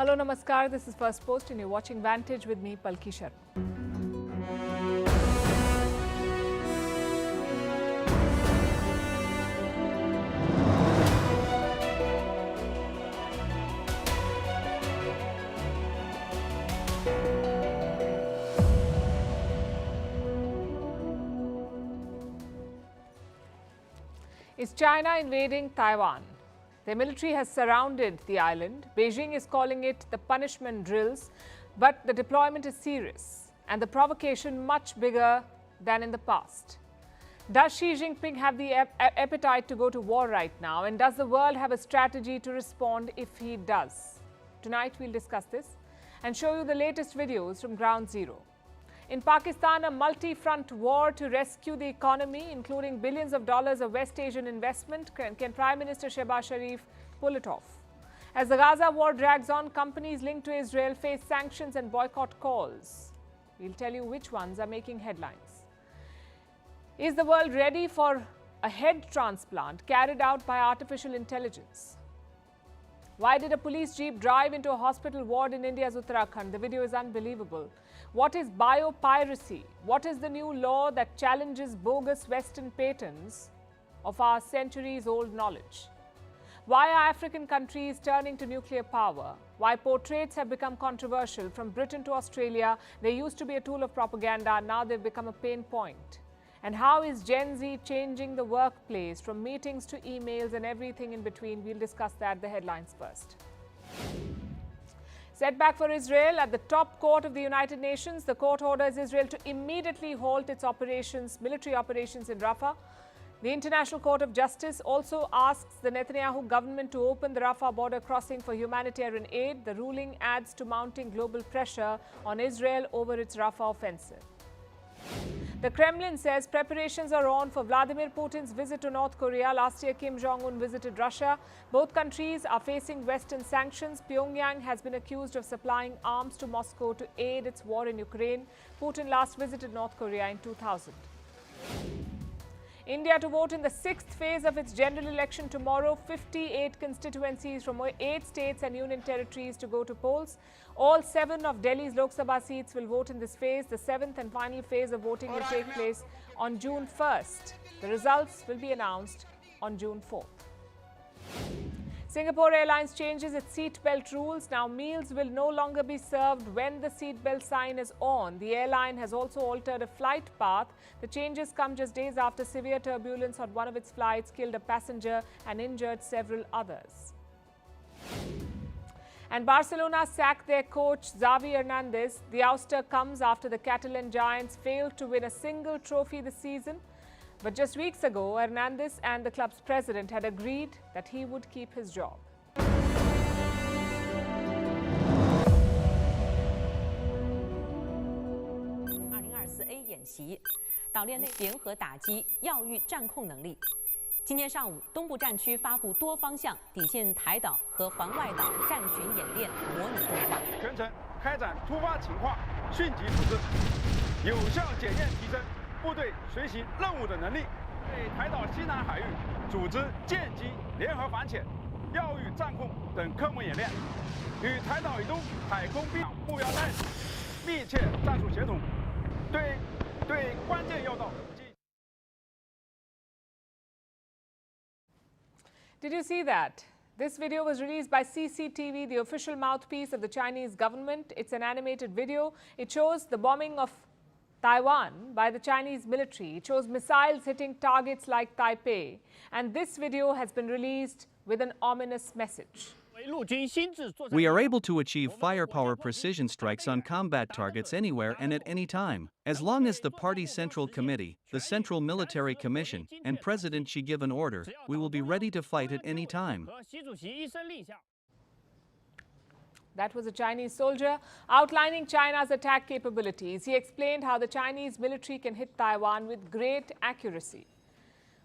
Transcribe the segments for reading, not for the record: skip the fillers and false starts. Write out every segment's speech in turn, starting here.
Hello, Namaskar. This is Firstpost and you're watching Vantage with me, Palki Sharma. Is China invading Taiwan? The military has surrounded the island. Beijing is calling it the punishment drills, but the deployment is serious and the provocation much bigger than in the past. Does Xi Jinping have the appetite to go to war right now, and does the world have a strategy to respond if he does? Tonight we'll discuss this and show you the latest videos from Ground Zero. In Pakistan, a multi-front war to rescue the economy, including billions of dollars of West Asian investment. Can Prime Minister Shehbaz Sharif pull it off? As the Gaza war drags on, companies linked to Israel face sanctions and boycott calls. We'll tell you which ones are making headlines. Is the world ready for a head transplant carried out by artificial intelligence? Why did a police jeep drive into a hospital ward in India's Uttarakhand? The video is unbelievable. What is biopiracy? What is the new law that challenges bogus Western patents of our centuries-old knowledge? Why are African countries turning to nuclear power? Why portraits have become controversial from Britain to Australia? They used to be a tool of propaganda, now they've become a pain point. And how is Gen Z changing the workplace from meetings to emails and everything in between? We'll discuss that, the headlines first. Setback for Israel. At the top court of the United Nations, the court orders Israel to immediately halt its military operations in Rafah. The International Court of Justice also asks the Netanyahu government to open the Rafah border crossing for humanitarian aid. The ruling adds to mounting global pressure on Israel over its Rafah offensive. The Kremlin says preparations are on for Vladimir Putin's visit to North Korea. Last year, Kim Jong-un visited Russia. Both countries are facing Western sanctions. Pyongyang has been accused of supplying arms to Moscow to aid its war in Ukraine. Putin last visited North Korea in 2000. India to vote in the 6th phase of its general election tomorrow. 58 constituencies from 8 states and union territories to go to polls. All 7 of Delhi's Lok Sabha seats will vote in this phase. The 7th and final phase of voting will take place on June 1st. The results will be announced on June 4th. Singapore Airlines changes its seatbelt rules. Now meals will no longer be served when the seatbelt sign is on. The airline has also altered a flight path. The changes come just days after severe turbulence on one of its flights killed a passenger and injured several others. And Barcelona sacked their coach Xavi Hernandez. The ouster comes after the Catalan Giants failed to win a single trophy this season. But just weeks ago, Hernandez and the club's president had agreed that he would keep his job. 2024A 演习，岛链内联合打击药域战控能力。今天上午，东部战区发布多方向抵近台岛和环外岛战巡演练模拟动画，全程开展突发情况迅级处置，有效检验提升部队随行任务的能力，对台岛西南海域组织舰机联合反潜、药域战控等科目演练，与台岛以东海空兵目标带密切战术协同，对关键要道。 Did you see that? This video was released by CCTV, the official mouthpiece of the Chinese government. It's an animated video. It shows the bombing of Taiwan by the Chinese military. It shows missiles hitting targets like Taipei. And this video has been released with an ominous message. We are able to achieve firepower precision strikes on combat targets anywhere and at any time, as long as the Party Central Committee, the Central Military Commission, and President Xi give an order. We will be ready to fight at any time. That was a Chinese soldier outlining China's attack capabilities. He explained how the Chinese military can hit Taiwan with great accuracy.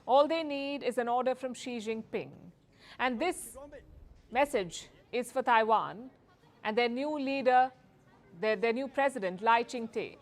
All they need is an order from Xi Jinping. And this message is for Taiwan and their new leader, their new president, Lai Ching-te.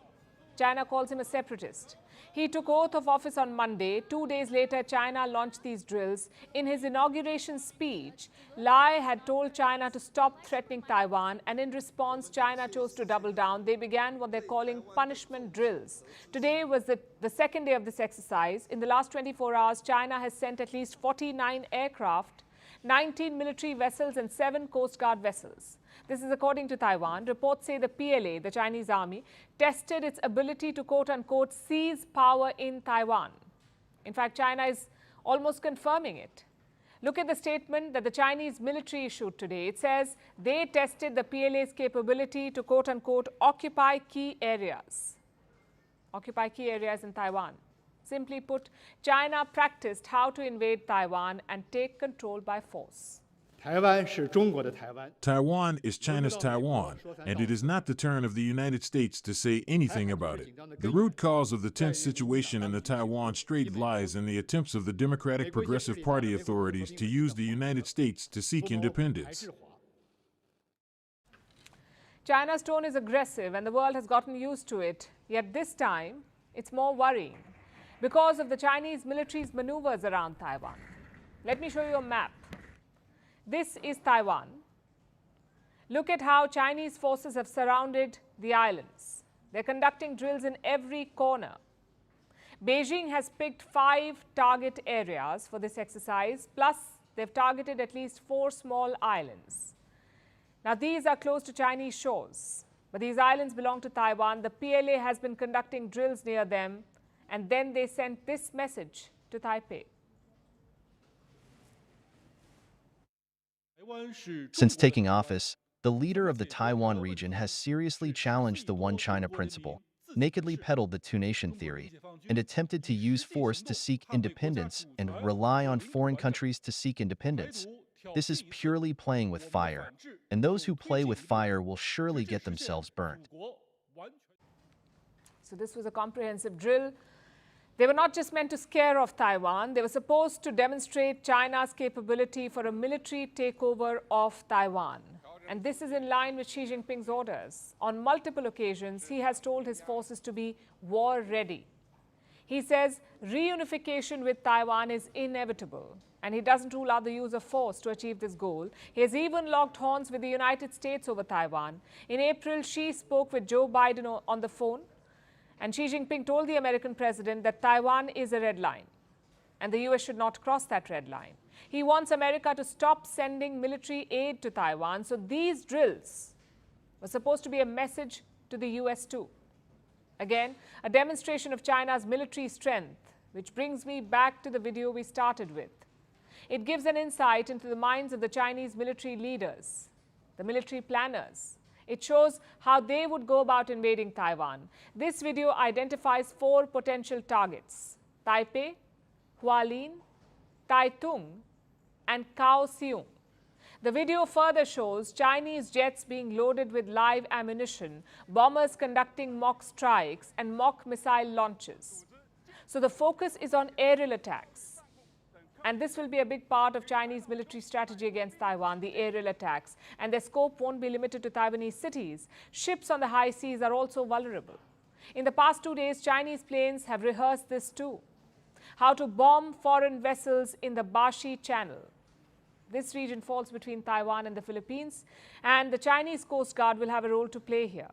China calls him a separatist. He took oath of office on Monday. 2 days later, China launched these drills. In his inauguration speech, Lai had told China to stop threatening Taiwan, and in response, China chose to double down. They began what they're calling punishment drills. Today was the second day of this exercise. In the last 24 hours, China has sent at least 49 aircraft, 19 military vessels and 7 Coast Guard vessels. This is according to Taiwan. Reports say the PLA, the Chinese army, tested its ability to quote-unquote seize power in Taiwan. In fact, China is almost confirming it. Look at the statement that the Chinese military issued today. It says they tested the PLA's capability to quote-unquote occupy key areas. Occupy key areas in Taiwan. Simply put, China practiced how to invade Taiwan and take control by force. Taiwan is China's Taiwan, and it is not the turn of the United States to say anything about it. The root cause of the tense situation in the Taiwan Strait lies in the attempts of the Democratic Progressive Party authorities to use the United States to seek independence. China's tone is aggressive and the world has gotten used to it. Yet this time, it's more worrying because of the Chinese military's maneuvers around Taiwan. Let me show you a map. This is Taiwan. Look at how Chinese forces have surrounded the islands. They're conducting drills in every corner. Beijing has picked 5 target areas for this exercise, plus they've targeted at least 4 small islands. Now, these are close to Chinese shores, but these islands belong to Taiwan. The PLA has been conducting drills near them, and then they sent this message to Taipei. Since taking office, the leader of the Taiwan region has seriously challenged the One China principle, nakedly peddled the two-nation theory, and attempted to use force to seek independence and rely on foreign countries to seek independence. This is purely playing with fire, and those who play with fire will surely get themselves burned. So this was a comprehensive drill. They were not just meant to scare off Taiwan, they were supposed to demonstrate China's capability for a military takeover of Taiwan. And this is in line with Xi Jinping's orders. On multiple occasions, he has told his forces to be war-ready. He says reunification with Taiwan is inevitable, and he doesn't rule out the use of force to achieve this goal. He has even locked horns with the United States over Taiwan. In April, Xi spoke with Joe Biden on the phone, and Xi Jinping told the American president that Taiwan is a red line, and the US should not cross that red line. He wants America to stop sending military aid to Taiwan, so these drills were supposed to be a message to the US too. Again, a demonstration of China's military strength, which brings me back to the video we started with. It gives an insight into the minds of the Chinese military leaders, the military planners. It shows how they would go about invading Taiwan. This video identifies 4 potential targets: Taipei, Hualien, Taitung, and Kaohsiung. The video further shows Chinese jets being loaded with live ammunition, bombers conducting mock strikes, and mock missile launches. So the focus is on aerial attacks. And this will be a big part of Chinese military strategy against Taiwan, the aerial attacks. And their scope won't be limited to Taiwanese cities. Ships on the high seas are also vulnerable. In the past 2 days, Chinese planes have rehearsed this too. How to bomb foreign vessels in the Bashi Channel. This region falls between Taiwan and the Philippines, and the Chinese Coast Guard will have a role to play here.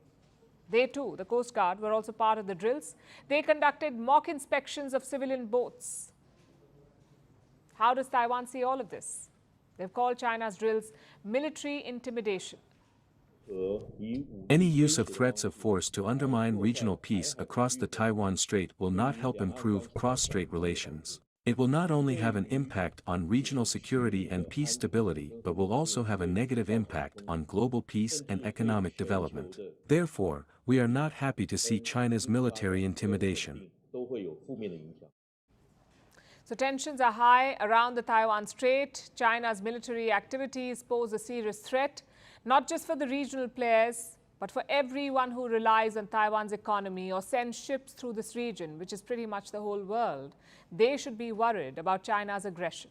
They too, the Coast Guard, were also part of the drills. They conducted mock inspections of civilian boats. How does Taiwan see all of this? They've called China's drills military intimidation. Any use of threats of force to undermine regional peace across the Taiwan Strait will not help improve cross-strait relations. It will not only have an impact on regional security and peace stability, but will also have a negative impact on global peace and economic development. Therefore, we are not happy to see China's military intimidation. So tensions are high around the Taiwan Strait. China's military activities pose a serious threat, not just for the regional players, but for everyone who relies on Taiwan's economy or sends ships through this region, which is pretty much the whole world. They should be worried about China's aggression.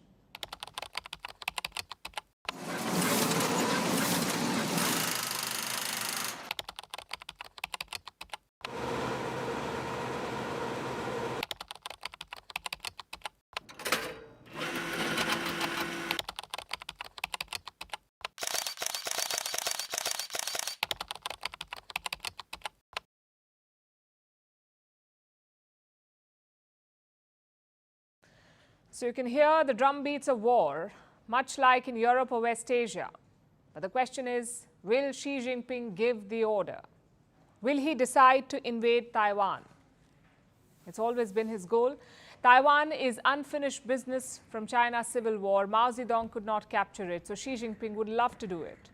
So you can hear the drumbeats of war, much like in Europe or West Asia. But the question is, will Xi Jinping give the order? Will he decide to invade Taiwan? It's always been his goal. Taiwan is unfinished business from China's civil war. Mao Zedong could not capture it, so Xi Jinping would love to do it.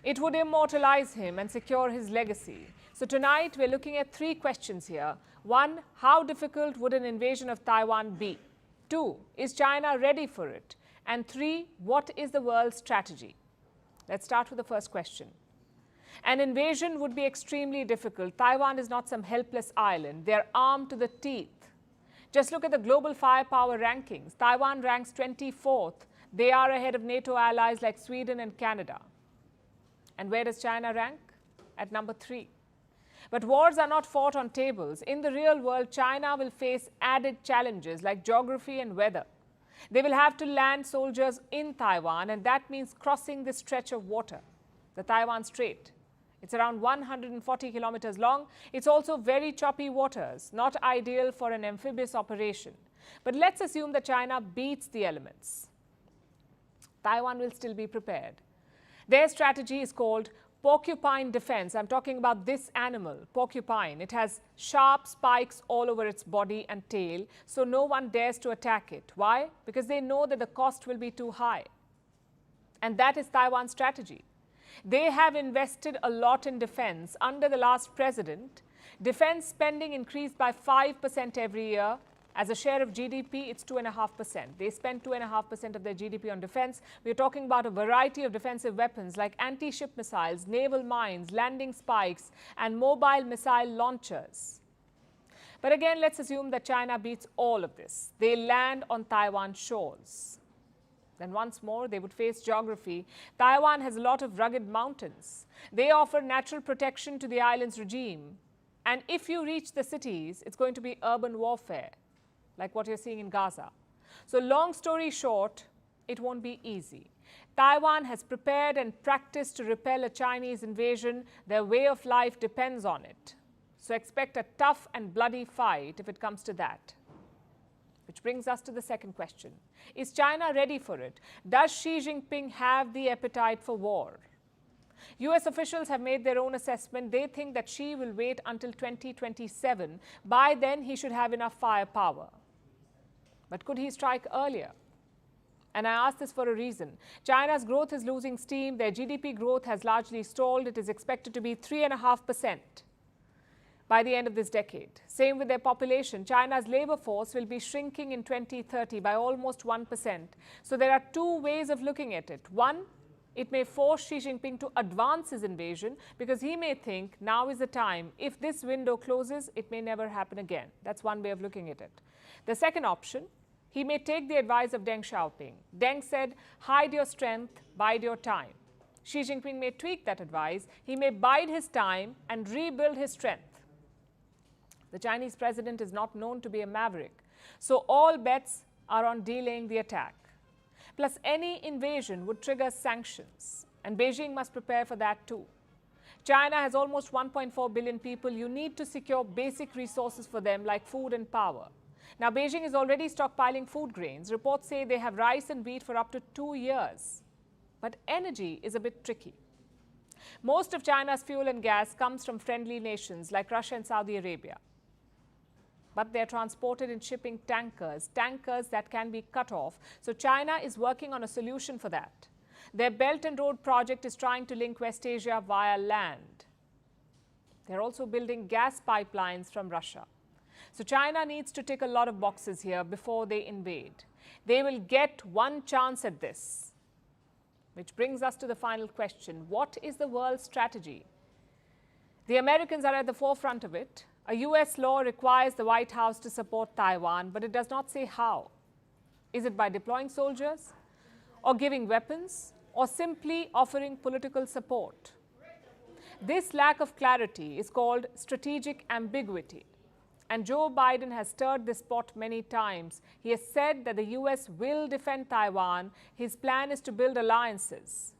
It would immortalize him and secure his legacy. So tonight we're looking at 3 questions here. 1, how difficult would an invasion of Taiwan be? 2, is China ready for it? And 3, what is the world's strategy? Let's start with the first question. An invasion would be extremely difficult. Taiwan is not some helpless island. They're armed to the teeth. Just look at the global firepower rankings. Taiwan ranks 24th. They are ahead of NATO allies like Sweden and Canada. And where does China rank? At number 3. But wars are not fought on tables. In the real world, China will face added challenges like geography and weather. They will have to land soldiers in Taiwan, and that means crossing this stretch of water, the Taiwan Strait. It's around 140 kilometers long. It's also very choppy waters, not ideal for an amphibious operation. But let's assume that China beats the elements. Taiwan will still be prepared. Their strategy is called porcupine defense. I'm talking about this animal, porcupine. It has sharp spikes all over its body and tail, so no one dares to attack it. Why? Because they know that the cost will be too high. And that is Taiwan's strategy. They have invested a lot in defense. Under the last president, defense spending increased by 5% every year. As a share of GDP, it's 2.5%. They spend 2.5% of their GDP on defense. We're talking about a variety of defensive weapons like anti-ship missiles, naval mines, landing spikes, and mobile missile launchers. But again, let's assume that China beats all of this. They land on Taiwan shores. Then once more, they would face geography. Taiwan has a lot of rugged mountains. They offer natural protection to the island's regime. And if you reach the cities, it's going to be urban warfare, like what you're seeing in Gaza. So long story short, it won't be easy. Taiwan has prepared and practiced to repel a Chinese invasion. Their way of life depends on it. So expect a tough and bloody fight if it comes to that. Which brings us to the second question. Is China ready for it? Does Xi Jinping have the appetite for war? US officials have made their own assessment. They think that Xi will wait until 2027. By then, he should have enough firepower. But could he strike earlier? And I ask this for a reason. China's growth is losing steam. Their GDP growth has largely stalled. It is expected to be 3.5% by the end of this decade. Same with their population. China's labor force will be shrinking in 2030 by almost 1%. So there are 2 ways of looking at it. 1, it may force Xi Jinping to advance his invasion because he may think now is the time. If this window closes, it may never happen again. That's one way of looking at it. The second option, he may take the advice of Deng Xiaoping. Deng said, hide your strength, bide your time. Xi Jinping may tweak that advice. He may bide his time and rebuild his strength. The Chinese president is not known to be a maverick, so all bets are on delaying the attack. Plus, any invasion would trigger sanctions, and Beijing must prepare for that too. China has almost 1.4 billion people. You need to secure basic resources for them like food and power. Now, Beijing is already stockpiling food grains. Reports say they have rice and wheat for up to 2 years. But energy is a bit tricky. Most of China's fuel and gas comes from friendly nations like Russia and Saudi Arabia. But they're transported in shipping tankers that can be cut off. So China is working on a solution for that. Their Belt and Road project is trying to link West Asia via land. They're also building gas pipelines from Russia. So China needs to tick a lot of boxes here before they invade. They will get one chance at this. Which brings us to the final question. What is the world's strategy? The Americans are at the forefront of it. A US law requires the White House to support Taiwan, but it does not say how. Is it by deploying soldiers, or giving weapons, or simply offering political support? This lack of clarity is called strategic ambiguity. And Joe Biden has stirred this pot many times. He has said that the US will defend Taiwan. His plan is to build alliances.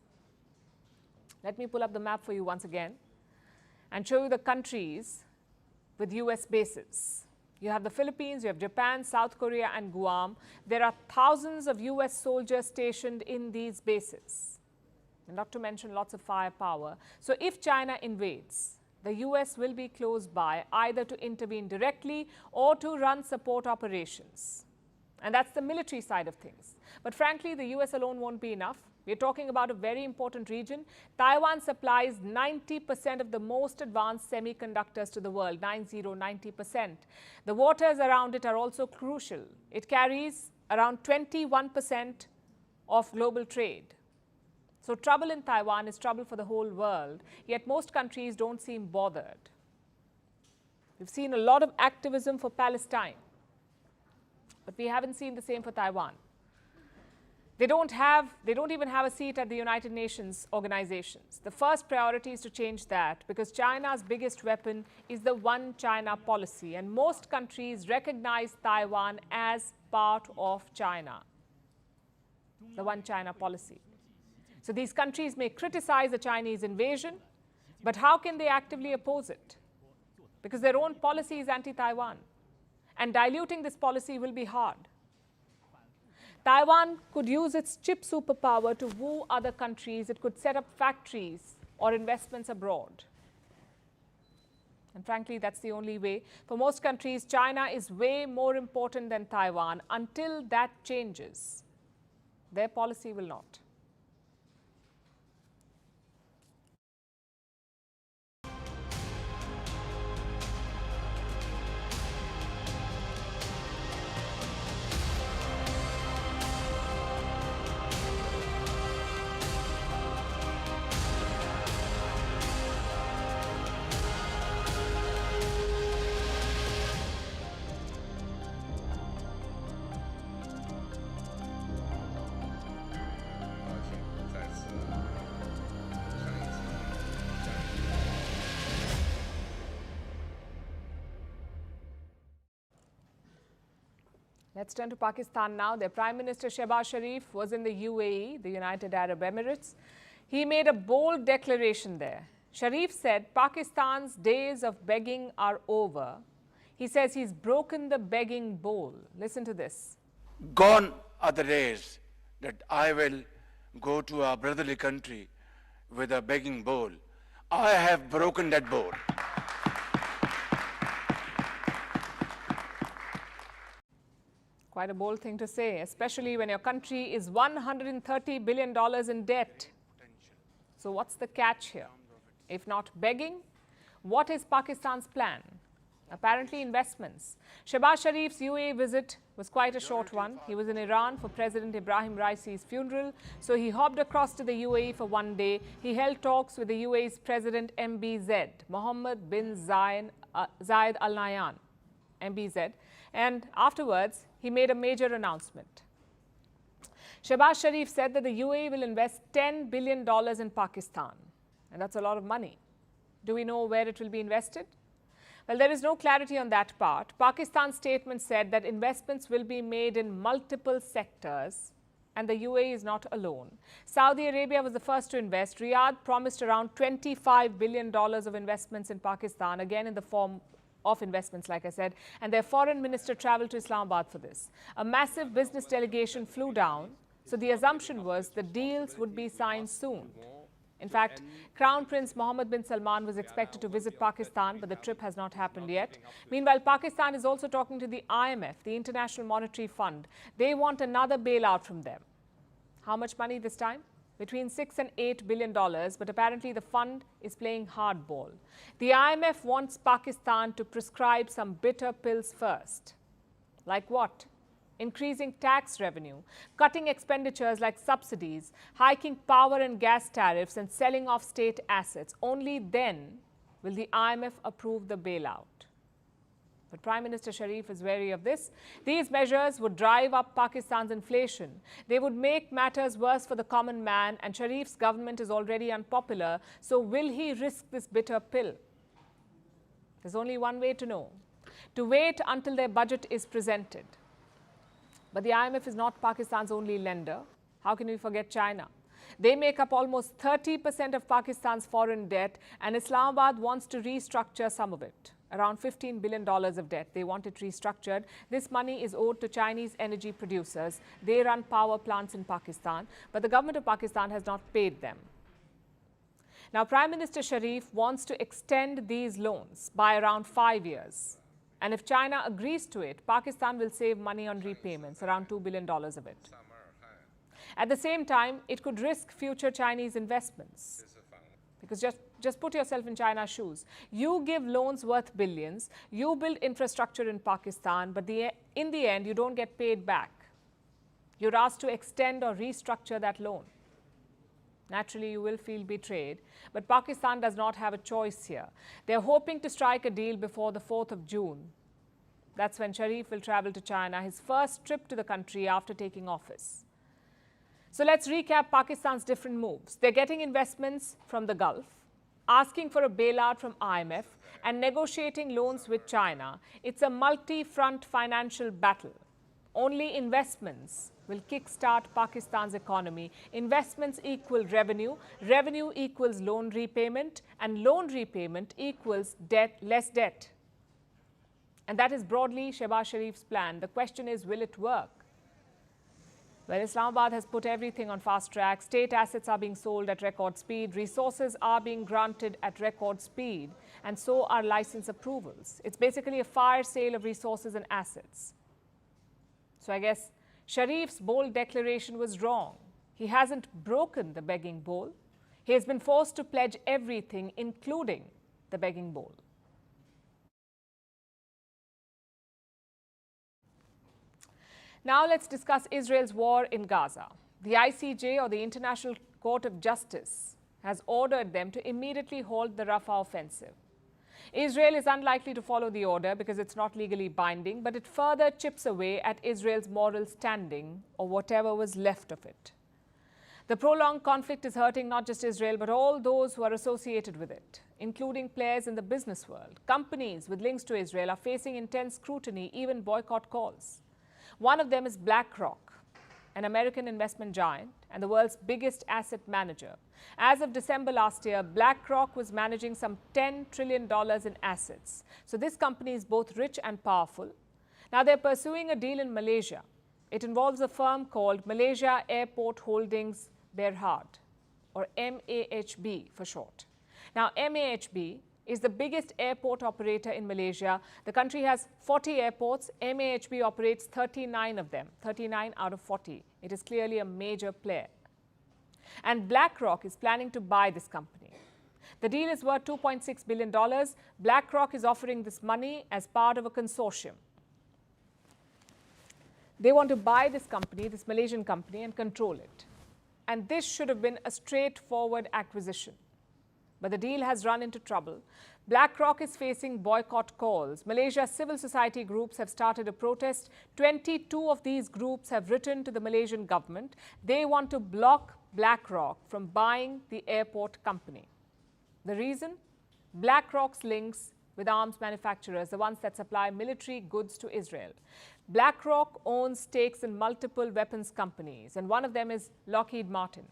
Let me pull up the map for you once again and show you the countries with US bases. You have the Philippines, you have Japan, South Korea and Guam. There are thousands of US soldiers stationed in these bases, and not to mention lots of firepower. So if China invades, the US will be close by either to intervene directly or to run support operations. And that's the military side of things. But frankly, the US alone won't be enough. We're talking about a very important region. Taiwan supplies 90% of the most advanced semiconductors to the world, 90%. The waters around it are also crucial. It carries around 21% of global trade. So trouble in Taiwan is trouble for the whole world, yet most countries don't seem bothered. We've seen a lot of activism for Palestine, but we haven't seen the same for Taiwan. They don't even have a seat at the United Nations organizations. The first priority is to change that, because China's biggest weapon is the one China policy, and most countries recognize Taiwan as part of China. The one China policy. So these countries may criticize the Chinese invasion, but how can they actively oppose it? Because their own policy is anti-Taiwan, and diluting this policy will be hard. Taiwan could use its chip superpower to woo other countries. It could set up factories or investments abroad. And frankly, that's the only way. For most countries, China is way more important than Taiwan. Until that changes, their policy will not. Let's turn to Pakistan now. Their Prime Minister Shehbaz Sharif was in the UAE, the United Arab Emirates. He made a bold declaration there. Sharif said Pakistan's days of begging are over. He says he's broken the begging bowl. Listen to this. Gone are the days that I will go to a brotherly country with a begging bowl. I have broken that bowl. Quite a bold thing to say, especially when your country is $130 billion in debt. So what's the catch here? If not begging, what is Pakistan's plan? Apparently investments. Shehbaz Sharif's UAE visit was quite a short one. He was in Iran for President Ibrahim Raisi's funeral, so he hopped across to the UAE for one day. He held talks with the UAE's President MBZ, Mohammed bin Zayed Al Nahyan, MBZ, and afterwards he made a major announcement. Shehbaz Sharif said that the UAE will invest $10 billion in Pakistan, and that's a lot of money. Do we know where it will be invested? Well, there is no clarity on that part. Pakistan's statement said that investments will be made in multiple sectors, and the UAE is not alone. Saudi Arabia was the first to invest. Riyadh promised around $25 billion of investments in Pakistan, again in the form of investments, like I said, and their foreign minister traveled to Islamabad for this. A massive business delegation flew down, so the assumption was the deals would be signed soon. In fact, Crown Prince Mohammed bin Salman was expected to visit Pakistan, but the trip has not happened yet. Meanwhile, Pakistan is also talking to the IMF, the International Monetary Fund. They want another bailout from them. How much money this time? Between $6 and $8 billion, but apparently the fund is playing hardball. The IMF wants Pakistan to prescribe some bitter pills first. Like what? Increasing tax revenue, cutting expenditures like subsidies, hiking power and gas tariffs, and selling off state assets. Only then will the IMF approve the bailout. But Prime Minister Sharif is wary of this. These measures would drive up Pakistan's inflation. They would make matters worse for the common man, and Sharif's government is already unpopular. So will he risk this bitter pill? There's only one way to know: to wait until their budget is presented. But the IMF is not Pakistan's only lender. How can we forget China? They make up almost 30% of Pakistan's foreign debt, and Islamabad wants to restructure some of it. around $15 billion of debt. They want it restructured. This money is owed to Chinese energy producers. They run power plants in Pakistan, but the government of Pakistan has not paid them. Now, Prime Minister Sharif wants to extend these loans by around 5 years. And if China agrees to it, Pakistan will save money on repayments, around $2 billion of it. At the same time, it could risk future Chinese investments. Because just put yourself in China's shoes. You give loans worth billions, you build infrastructure in Pakistan, but in the end, you don't get paid back. You're asked to extend or restructure that loan. Naturally, you will feel betrayed, but Pakistan does not have a choice here. They're hoping to strike a deal before the 4th of June. That's when Sharif will travel to China, his first trip to the country after taking office. So let's recap Pakistan's different moves. They're getting investments from the Gulf, asking for a bailout from IMF, and negotiating loans with China. It's a multi-front financial battle. Only investments will kickstart Pakistan's economy. Investments equal revenue, revenue equals loan repayment, and loan repayment equals debt, less debt. And that is broadly Shehbaz Sharif's plan. The question is, will it work? Well, Islamabad has put everything on fast track. State assets are being sold at record speed. Resources are being granted at record speed. And so are license approvals. It's basically a fire sale of resources and assets. So I guess Sharif's bold declaration was wrong. He hasn't broken the begging bowl. He has been forced to pledge everything, including the begging bowl. Now let's discuss Israel's war in Gaza. The ICJ, or the International Court of Justice, has ordered them to immediately halt the Rafah offensive. Israel is unlikely to follow the order because it's not legally binding, but it further chips away at Israel's moral standing, or whatever was left of it. The prolonged conflict is hurting not just Israel, but all those who are associated with it, including players in the business world. Companies with links to Israel are facing intense scrutiny, even boycott calls. One of them is BlackRock, an American investment giant and the world's biggest asset manager. As of December last year, BlackRock was managing some $10 trillion in assets. So this company is both rich and powerful. Now they're pursuing a deal in Malaysia. It involves a firm called Malaysia Airport Holdings Berhad, or MAHB for short. Now MAHB is the biggest airport operator in Malaysia. The country has 40 airports. MAHB operates 39 of them, 39 out of 40. It is clearly a major player. And BlackRock is planning to buy this company. The deal is worth $2.6 billion. BlackRock is offering this money as part of a consortium. They want to buy this company, this Malaysian company, and control it. And this should have been a straightforward acquisition. But the deal has run into trouble. BlackRock is facing boycott calls. Malaysia's civil society groups have started a protest. 22 of these groups have written to the Malaysian government. They want to block BlackRock from buying the airport company. The reason? BlackRock's links with arms manufacturers, the ones that supply military goods to Israel. BlackRock owns stakes in multiple weapons companies, and one of them is Lockheed Martin.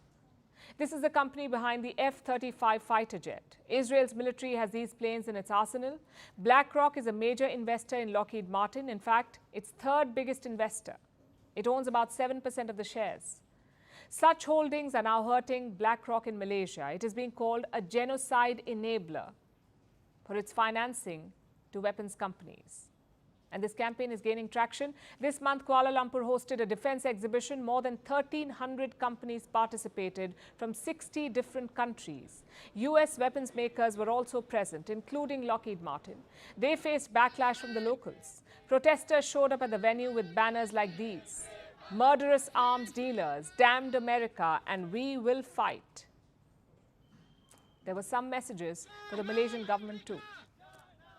This is the company behind the F-35 fighter jet. Israel's military has these planes in its arsenal. BlackRock is a major investor in Lockheed Martin. In fact, its third biggest investor. It owns about 7% of the shares. Such holdings are now hurting BlackRock in Malaysia. It is being called a genocide enabler for its financing to weapons companies. And this campaign is gaining traction. This month, Kuala Lumpur hosted a defense exhibition. More than 1,300 companies participated from 60 different countries. US weapons makers were also present, including Lockheed Martin. They faced backlash from the locals. Protesters showed up at the venue with banners like these: "Murderous arms dealers, damned America, and we will fight." There were some messages for the Malaysian government too.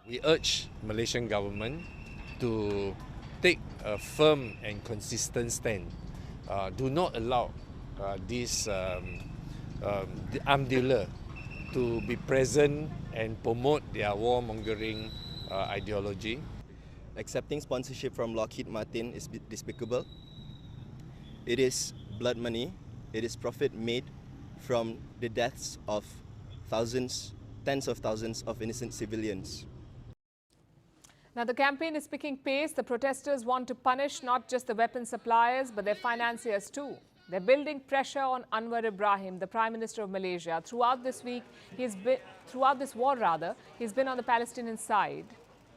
We urge Malaysian government to take a firm and consistent stand. Do not allow this arm dealer to be present and promote their warmongering ideology. Accepting sponsorship from Lockheed Martin is despicable. It is blood money. It is profit made from the deaths of thousands, tens of thousands of innocent civilians. Now, the campaign is picking pace. The protesters want to punish not just the weapon suppliers, but their financiers too. They're building pressure on Anwar Ibrahim, the Prime Minister of Malaysia. Throughout this war, he's been on the Palestinian side.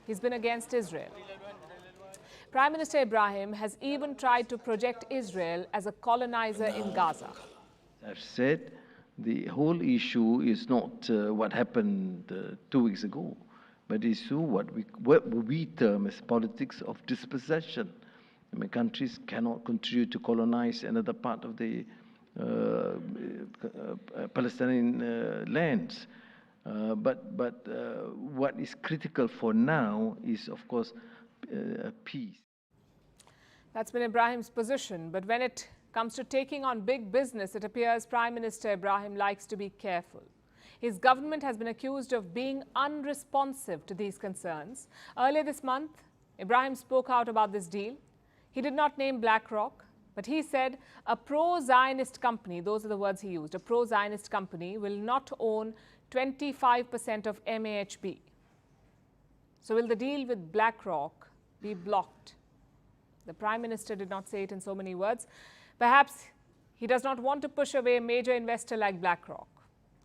He's been against Israel. Prime Minister Ibrahim has even tried to project Israel as a colonizer in Gaza. I've said the whole issue is not what happened 2 weeks ago, but issue what we term as politics of dispossession. I mean, countries cannot continue to colonize another part of the Palestinian lands. But what is critical for now is, of course, peace. That's been Ibrahim's position. But when it comes to taking on big business, it appears Prime Minister Ibrahim likes to be careful. His government has been accused of being unresponsive to these concerns. Earlier this month, Ibrahim spoke out about this deal. He did not name BlackRock, but he said a pro-Zionist company, those are the words he used, a pro-Zionist company will not own 25% of MAHB. So will the deal with BlackRock be blocked? The Prime Minister did not say it in so many words. Perhaps he does not want to push away a major investor like BlackRock.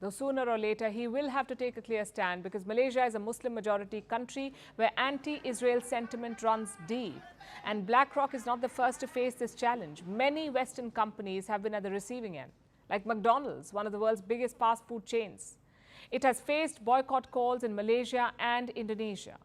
Though sooner or later, he will have to take a clear stand because Malaysia is a Muslim-majority country where anti-Israel sentiment runs deep. And BlackRock is not the first to face this challenge. Many Western companies have been at the receiving end, like McDonald's, one of the world's biggest fast food chains. It has faced boycott calls in Malaysia and Indonesia.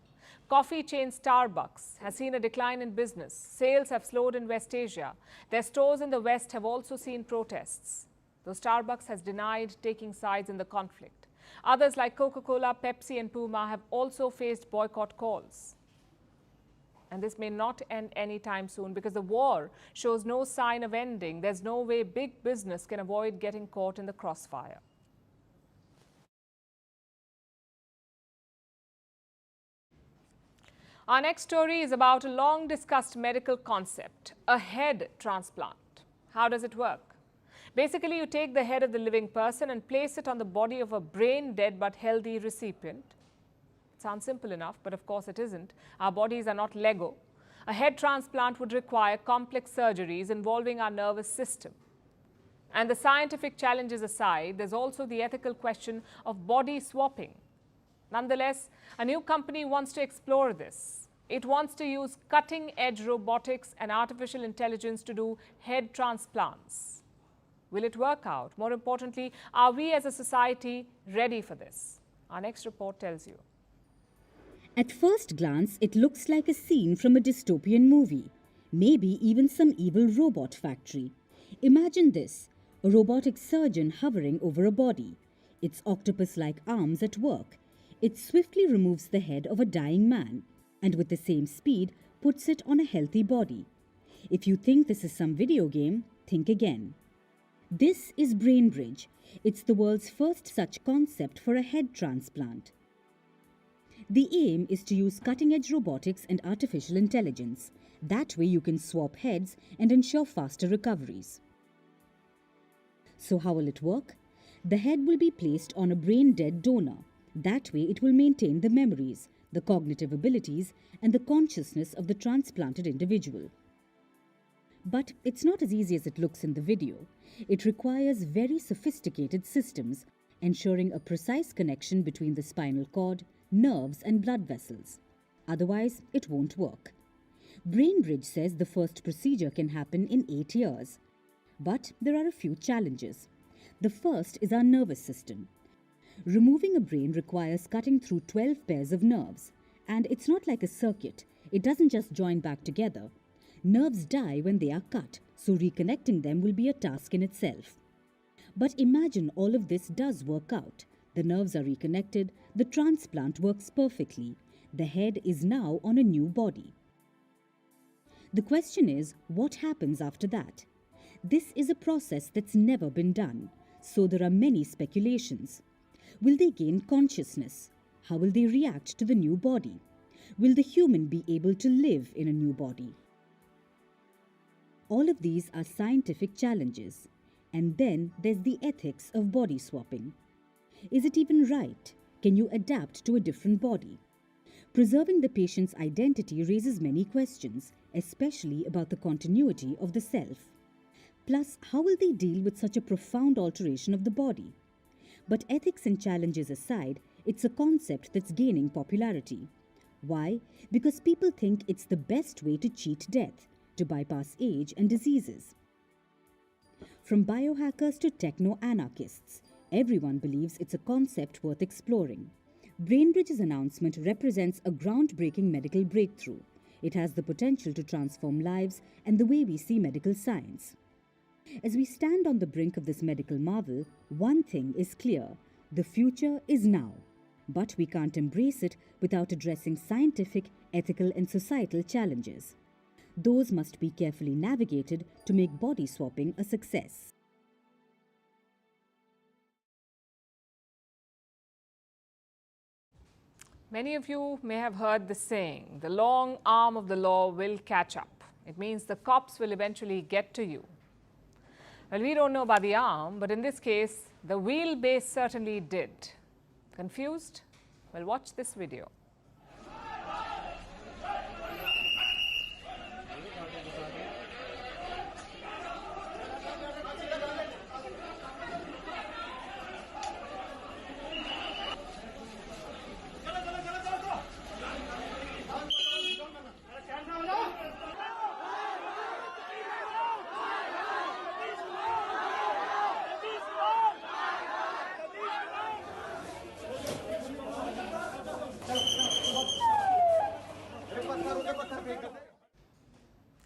Coffee chain Starbucks has seen a decline in business. Sales have slowed in West Asia. Their stores in the West have also seen protests, though Starbucks has denied taking sides in the conflict. Others like Coca-Cola, Pepsi and Puma have also faced boycott calls. And this may not end anytime soon because the war shows no sign of ending. There's no way big business can avoid getting caught in the crossfire. Our next story is about a long-discussed medical concept, a head transplant. How does it work? Basically, you take the head of the living person and place it on the body of a brain-dead but healthy recipient. It sounds simple enough, but of course it isn't. Our bodies are not Lego. A head transplant would require complex surgeries involving our nervous system. And the scientific challenges aside, there's also the ethical question of body swapping. Nonetheless, a new company wants to explore this. It wants to use cutting-edge robotics and artificial intelligence to do head transplants. Will it work out? More importantly, are we as a society ready for this? Our next report tells you. At first glance, it looks like a scene from a dystopian movie, maybe even some evil robot factory. Imagine this, a robotic surgeon hovering over a body, its octopus-like arms at work. It swiftly removes the head of a dying man and with the same speed puts it on a healthy body. If you think this is some video game, think again. This is BrainBridge. It's the world's first such concept for a head transplant. The aim is to use cutting-edge robotics and artificial intelligence. That way you can swap heads and ensure faster recoveries. So how will it work? The head will be placed on a brain-dead donor. That way it will maintain the memories, the cognitive abilities, and the consciousness of the transplanted individual. But it's not as easy as it looks in the video. It requires very sophisticated systems, ensuring a precise connection between the spinal cord, nerves, and blood vessels. Otherwise, it won't work. BrainBridge says the first procedure can happen in 8 years. But there are a few challenges. The first is our nervous system. Removing a brain requires cutting through 12 pairs of nerves. And it's not like a circuit. It doesn't just join back together. Nerves die when they are cut, so reconnecting them will be a task in itself. But imagine all of this does work out. The nerves are reconnected, the transplant works perfectly. The head is now on a new body. The question is, what happens after that? This is a process that's never been done, so there are many speculations. Will they gain consciousness? How will they react to the new body? Will the human be able to live in a new body? All of these are scientific challenges. And then there's the ethics of body swapping. Is it even right? Can you adapt to a different body? Preserving the patient's identity raises many questions, especially about the continuity of the self. Plus, how will they deal with such a profound alteration of the body? But ethics and challenges aside, it's a concept that's gaining popularity. Why? Because people think it's the best way to cheat death, to bypass age and diseases. From biohackers to techno-anarchists, everyone believes it's a concept worth exploring. BrainBridge's announcement represents a groundbreaking medical breakthrough. It has the potential to transform lives and the way we see medical science. As we stand on the brink of this medical marvel, one thing is clear: the future is now. But we can't embrace it without addressing scientific, ethical, and societal challenges. Those must be carefully navigated to make body swapping a success. Many of you may have heard the saying, the long arm of the law will catch up. It means the cops will eventually get to you. Well, we don't know about the arm, but in this case, the wheelbase certainly did. Confused? Well, watch this video.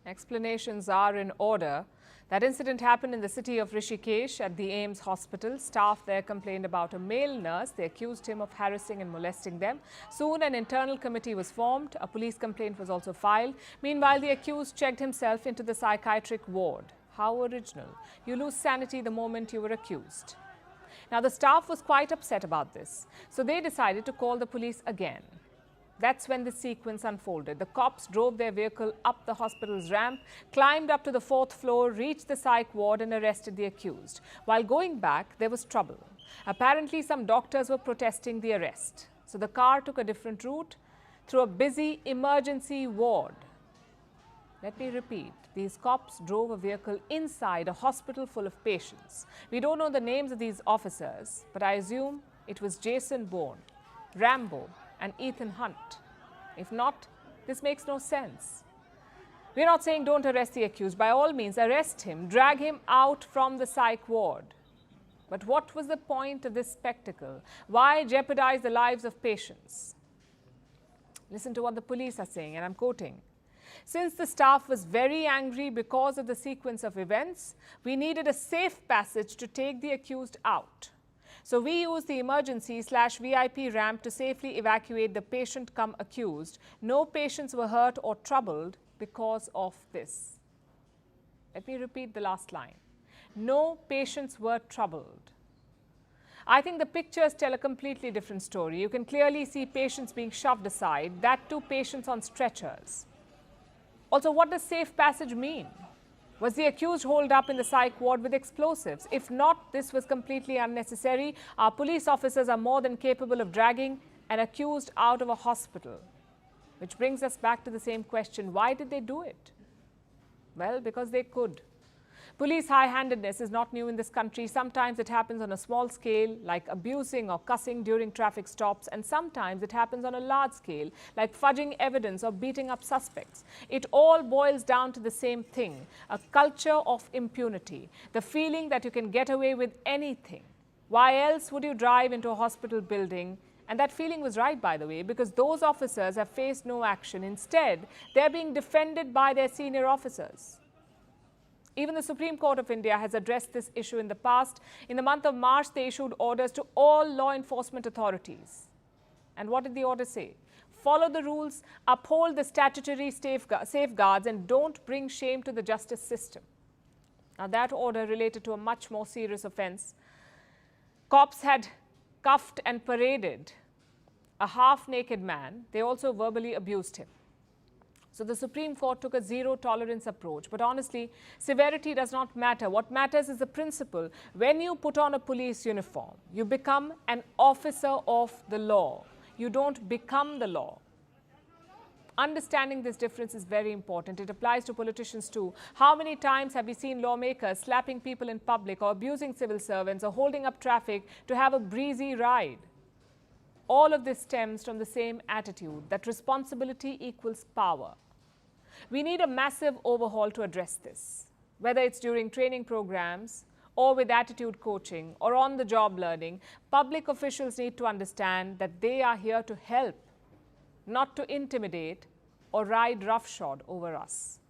Explanations are in order. That incident happened in the city of Rishikesh at the AIIMS hospital. Staff there complained about a male nurse. They accused him of harassing and molesting them. Soon an internal committee was formed. A police complaint was also filed. Meanwhile, the accused checked himself into the psychiatric ward. How original. You lose sanity the moment you were accused. Now, the staff was quite upset about this, so they decided to call the police again. That's when the sequence unfolded. The cops drove their vehicle up the hospital's ramp, climbed up to the 4th floor, reached the psych ward and arrested the accused. While going back, there was trouble. Apparently, some doctors were protesting the arrest. So the car took a different route through a busy emergency ward. Let me repeat. These cops drove a vehicle inside a hospital full of patients. We don't know the names of these officers, but I assume it was Jason Bourne, Rambo, and Ethan Hunt. If not, this makes no sense. We're not saying don't arrest the accused. By all means, arrest him, drag him out from the psych ward. But what was the point of this spectacle? Why jeopardize the lives of patients? Listen to what the police are saying, and I'm quoting. Since the staff was very angry because of the sequence of events, we needed a safe passage to take the accused out. So we used the emergency/VIP ramp to safely evacuate the patient cum accused. No patients were hurt or troubled because of this. Let me repeat the last line. No patients were troubled. I think the pictures tell a completely different story. You can clearly see patients being shoved aside, that too patients on stretchers. Also, what does safe passage mean? Was the accused holed up in the psych ward with explosives? If not, this was completely unnecessary. Our police officers are more than capable of dragging an accused out of a hospital. Which brings us back to the same question. Why did they do it? Well, because they could. Police high-handedness is not new in this country. Sometimes it happens on a small scale, like abusing or cussing during traffic stops, and sometimes it happens on a large scale, like fudging evidence or beating up suspects. It all boils down to the same thing, a culture of impunity, the feeling that you can get away with anything. Why else would you drive into a hospital building? And that feeling was right, by the way, because those officers have faced no action. Instead, they're being defended by their senior officers. Even the Supreme Court of India has addressed this issue in the past. In the month of March, they issued orders to all law enforcement authorities. And what did the order say? Follow the rules, uphold the statutory safeguards, and don't bring shame to the justice system. Now, that order related to a much more serious offense. Cops had cuffed and paraded a half-naked man. They also verbally abused him. So the Supreme Court took a zero-tolerance approach. But honestly, severity does not matter. What matters is the principle. When you put on a police uniform, you become an officer of the law. You don't become the law. Understanding this difference is very important. It applies to politicians too. How many times have we seen lawmakers slapping people in public or abusing civil servants or holding up traffic to have a breezy ride? All of this stems from the same attitude that responsibility equals power. We need a massive overhaul to address this, whether it's during training programs or with attitude coaching or on-the-job learning. Public officials need to understand that they are here to help, not to intimidate or ride roughshod over us.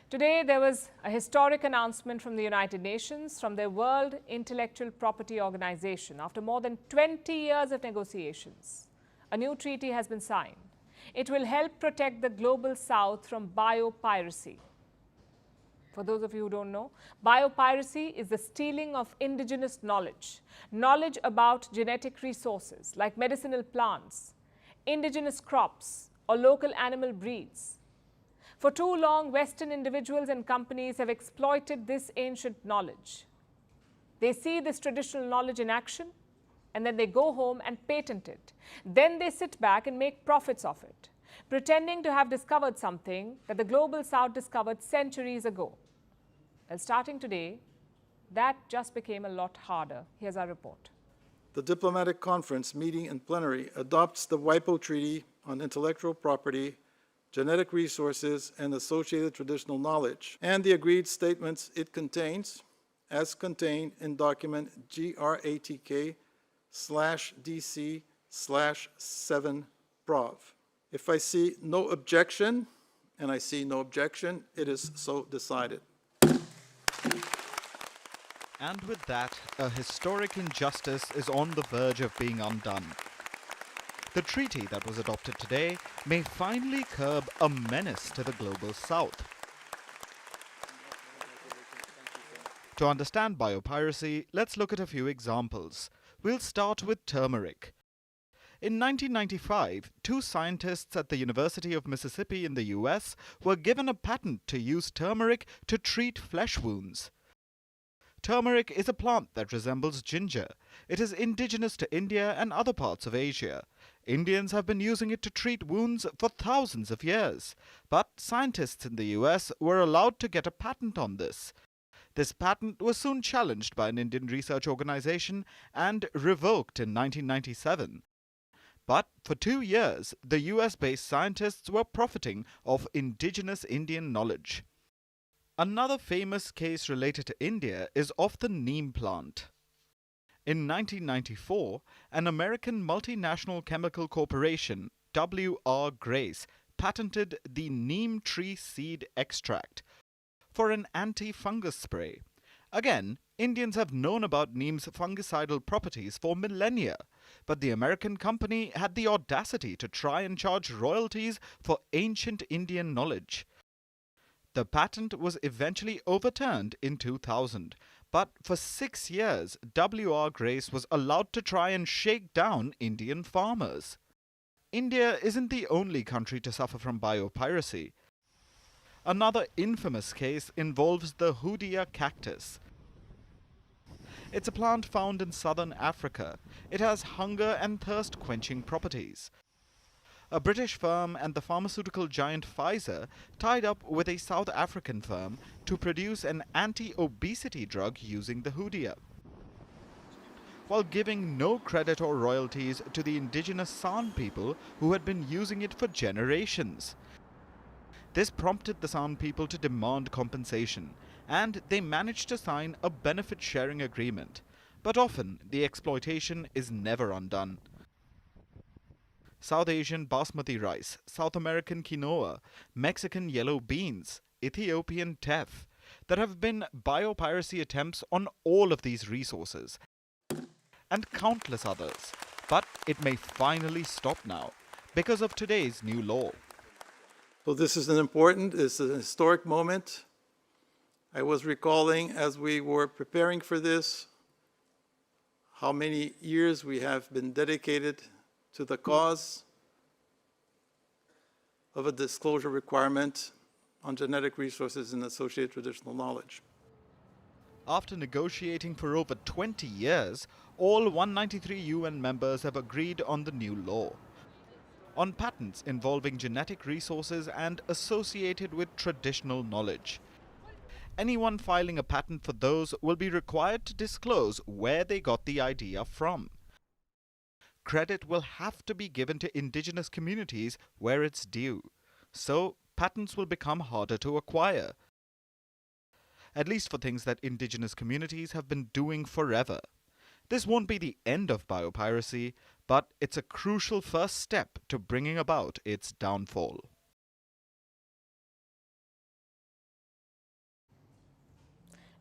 Today, there was a historic announcement from the United Nations, from their World Intellectual Property Organization. After more than 20 years of negotiations, a new treaty has been signed. It will help protect the global south from biopiracy. For those of you who don't know, biopiracy is the stealing of indigenous knowledge, knowledge about genetic resources like medicinal plants, indigenous crops, or local animal breeds. For too long, Western individuals and companies have exploited this ancient knowledge. They see this traditional knowledge in action, and then they go home and patent it. Then they sit back and make profits of it, pretending to have discovered something that the global south discovered centuries ago. Well, starting today, that just became a lot harder. Here's our report. The diplomatic conference meeting in plenary adopts the WIPO Treaty on Intellectual Property, Genetic Resources, and Associated Traditional Knowledge, and the agreed statements it contains, as contained in document GRATK/DC/7PROV. If I see no objection, and I see no objection, it is so decided. And with that, a historic injustice is on the verge of being undone. The treaty that was adopted today may finally curb a menace to the global south. To understand biopiracy, let's look at a few examples. We'll start with turmeric. In 1995, 2 scientists at the University of Mississippi in the US were given a patent to use turmeric to treat flesh wounds. Turmeric is a plant that resembles ginger. It is indigenous to India and other parts of Asia. Indians have been using it to treat wounds for thousands of years. But scientists in the US were allowed to get a patent on this. This patent was soon challenged by an Indian research organization and revoked in 1997. But for 2 years, the US-based scientists were profiting off indigenous Indian knowledge. Another famous case related to India is of the neem plant. In 1994, an American multinational chemical corporation, W.R. Grace, patented the neem tree seed extract for an anti-fungus spray. Again, Indians have known about neem's fungicidal properties for millennia, but the American company had the audacity to try and charge royalties for ancient Indian knowledge. The patent was eventually overturned in 2000, but for 6 years, W.R. Grace was allowed to try and shake down Indian farmers. India isn't the only country to suffer from biopiracy. Another infamous case involves the Hoodia cactus. It's a plant found in southern Africa. It has hunger and thirst-quenching properties. A British firm and the pharmaceutical giant Pfizer tied up with a South African firm to produce an anti-obesity drug using the Hoodia, while giving no credit or royalties to the indigenous San people who had been using it for generations. This prompted the San people to demand compensation, and they managed to sign a benefit-sharing agreement. But often, the exploitation is never undone. South Asian basmati rice, South American quinoa, Mexican yellow beans, Ethiopian teff. There have been biopiracy attempts on all of these resources, and countless others. But it may finally stop now, because of today's new law. So this is it's an historic moment. I was recalling as we were preparing for this, how many years we have been dedicated to the cause of a disclosure requirement on genetic resources and associated traditional knowledge. After negotiating for over 20 years, all 193 UN members have agreed on the new law on patents involving genetic resources and associated with traditional knowledge. Anyone filing a patent for those will be required to disclose where they got the idea from. Credit will have to be given to indigenous communities where it's due, so patents will become harder to acquire, at least for things that indigenous communities have been doing forever. This won't be the end of biopiracy, but it's a crucial first step to bringing about its downfall.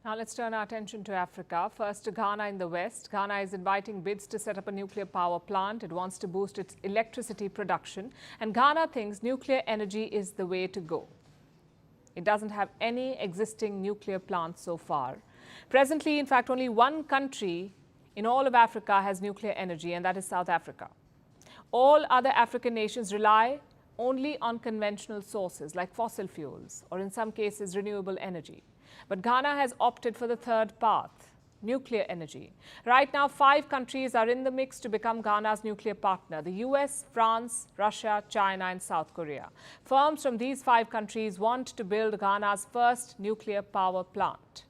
Now let's turn our attention to Africa. First to Ghana in the west. Ghana is inviting bids to set up a nuclear power plant. It wants to boost its electricity production. And Ghana thinks nuclear energy is the way to go. It doesn't have any existing nuclear plants so far. Presently, in fact, only one country in all of Africa has nuclear energy, and that is South Africa. All other African nations rely only on conventional sources like fossil fuels or in some cases renewable energy. But Ghana has opted for the third path, nuclear energy. Right now, 5 countries are in the mix to become Ghana's nuclear partner: the US, France, Russia, China and South Korea. Firms from these 5 countries want to build Ghana's first nuclear power plant.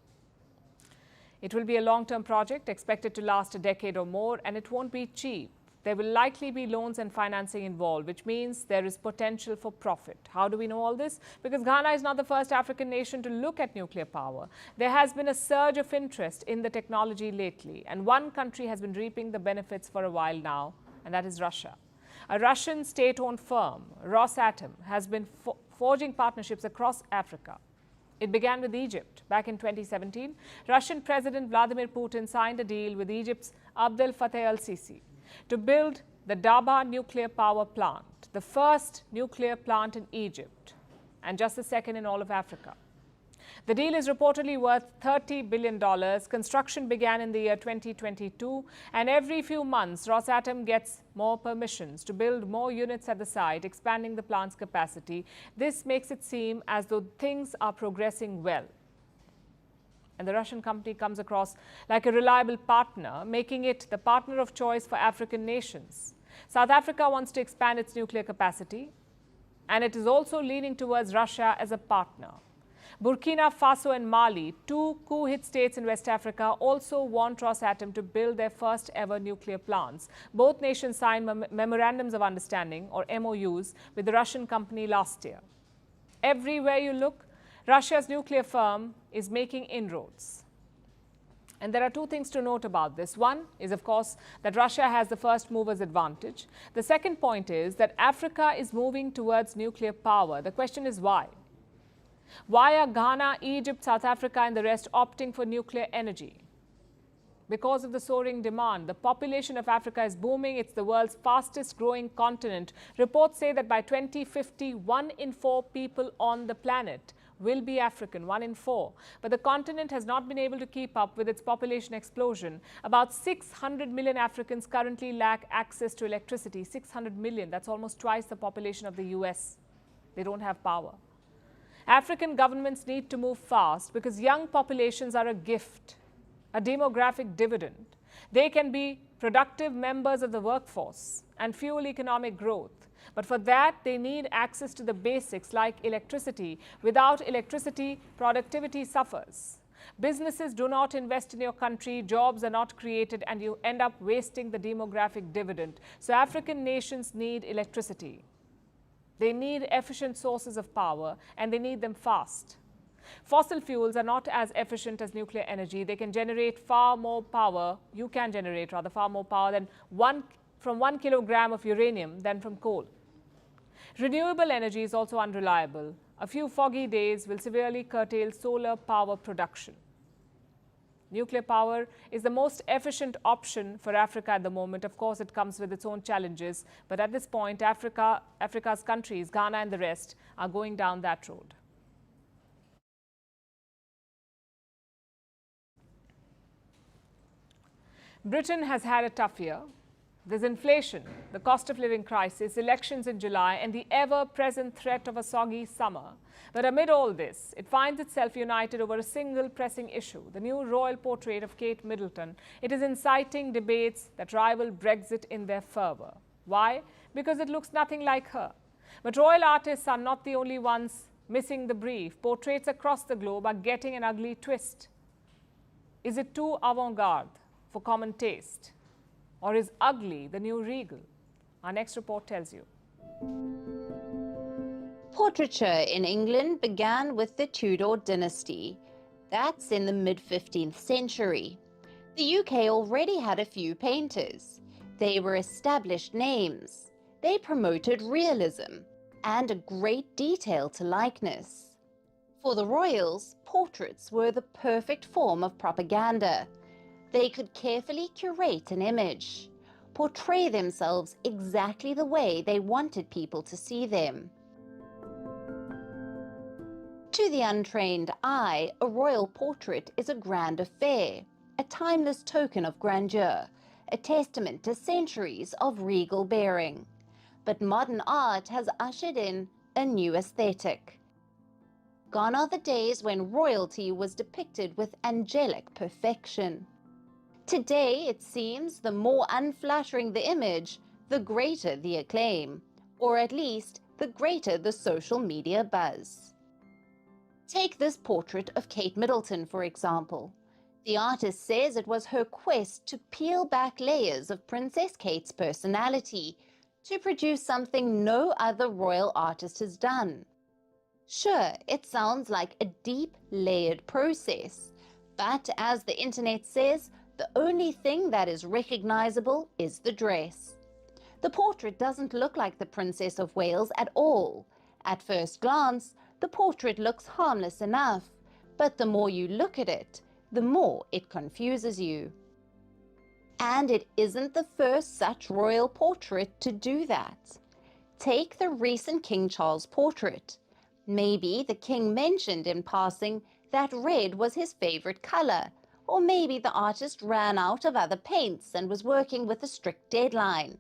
It will be a long-term project expected to last a decade or more, and it won't be cheap. There will likely be loans and financing involved, which means there is potential for profit. How do we know all this? Because Ghana is not the first African nation to look at nuclear power. There has been a surge of interest in the technology lately, and one country has been reaping the benefits for a while now, and that is Russia. A Russian state-owned firm, Rosatom, has been forging partnerships across Africa. It began with Egypt. Back in 2017, Russian President Vladimir Putin signed a deal with Egypt's Abdel Fattah al-Sisi to build the Daba nuclear power plant, the first nuclear plant in Egypt, and just the second in all of Africa. The deal is reportedly worth $30 billion. Construction began in the year 2022, and every few months, Rosatom gets more permissions to build more units at the site, expanding the plant's capacity. This makes it seem as though things are progressing well. And the Russian company comes across like a reliable partner, making it the partner of choice for African nations. South Africa wants to expand its nuclear capacity, and it is also leaning towards Russia as a partner. Burkina Faso and Mali, 2 coup-hit states in West Africa, also want Rosatom to build their first ever nuclear plants. Both nations signed memorandums of understanding, or MOUs, with the Russian company last year. Everywhere you look, Russia's nuclear firm is making inroads. And there are 2 things to note about this. One is, of course, that Russia has the first mover's advantage. The second point is that Africa is moving towards nuclear power. The question is why? Why are Ghana, Egypt, South Africa and the rest opting for nuclear energy? Because of the soaring demand. The population of Africa is booming. It's the world's fastest growing continent. Reports say that by 2050, 1 in 4 people on the planet will be African, 1 in 4. But the continent has not been able to keep up with its population explosion. About 600 million Africans currently lack access to electricity. 600 million, that's almost twice the population of the US. They don't have power. African governments need to move fast because young populations are a gift, a demographic dividend. They can be productive members of the workforce and fuel economic growth. But for that, they need access to the basics like electricity. Without electricity, productivity suffers. Businesses do not invest in your country, jobs are not created, and you end up wasting the demographic dividend. So African nations need electricity. They need efficient sources of power, and they need them fast. Fossil fuels are not as efficient as nuclear energy. They can generate far more power. You can generate rather far more power than from 1 kilogram of uranium than from coal. Renewable energy is also unreliable. A few foggy days will severely curtail solar power production. Nuclear power is the most efficient option for Africa at the moment. Of course, it comes with its own challenges. But at this point, Africa's countries, Ghana and the rest, are going down that road. Britain has had a tough year. There's inflation, the cost of living crisis, elections in July, and the ever-present threat of a soggy summer. But amid all this, it finds itself united over a single pressing issue, the new royal portrait of Kate Middleton. It is inciting debates that rival Brexit in their fervour. Why? Because it looks nothing like her. But royal artists are not the only ones missing the brief. Portraits across the globe are getting an ugly twist. Is it too avant-garde for common taste? Or is ugly the new regal? Our next report tells you. Portraiture in England began with the Tudor dynasty. That's in the mid-15th century. The UK already had a few painters. They were established names. They promoted realism and a great detail to likeness. For the royals, portraits were the perfect form of propaganda. They could carefully curate an image, portray themselves exactly the way they wanted people to see them. To the untrained eye, a royal portrait is a grand affair, a timeless token of grandeur, a testament to centuries of regal bearing. But modern art has ushered in a new aesthetic. Gone are the days when royalty was depicted with angelic perfection. Today, it seems, the more unflattering the image, the greater the acclaim, or at least the greater the social media buzz. Take this portrait of Kate Middleton, for example. The artist says it was her quest to peel back layers of Princess Kate's personality to produce something no other royal artist has done. Sure, it sounds like a deep, layered process, but as the internet says, the only thing that is recognizable is the dress. The portrait doesn't look like the Princess of Wales at all. At first glance, the portrait looks harmless enough, but the more you look at it, the more it confuses you. And it isn't the first such royal portrait to do that. Take the recent King Charles portrait. Maybe the king mentioned in passing that red was his favorite color, or maybe the artist ran out of other paints and was working with a strict deadline.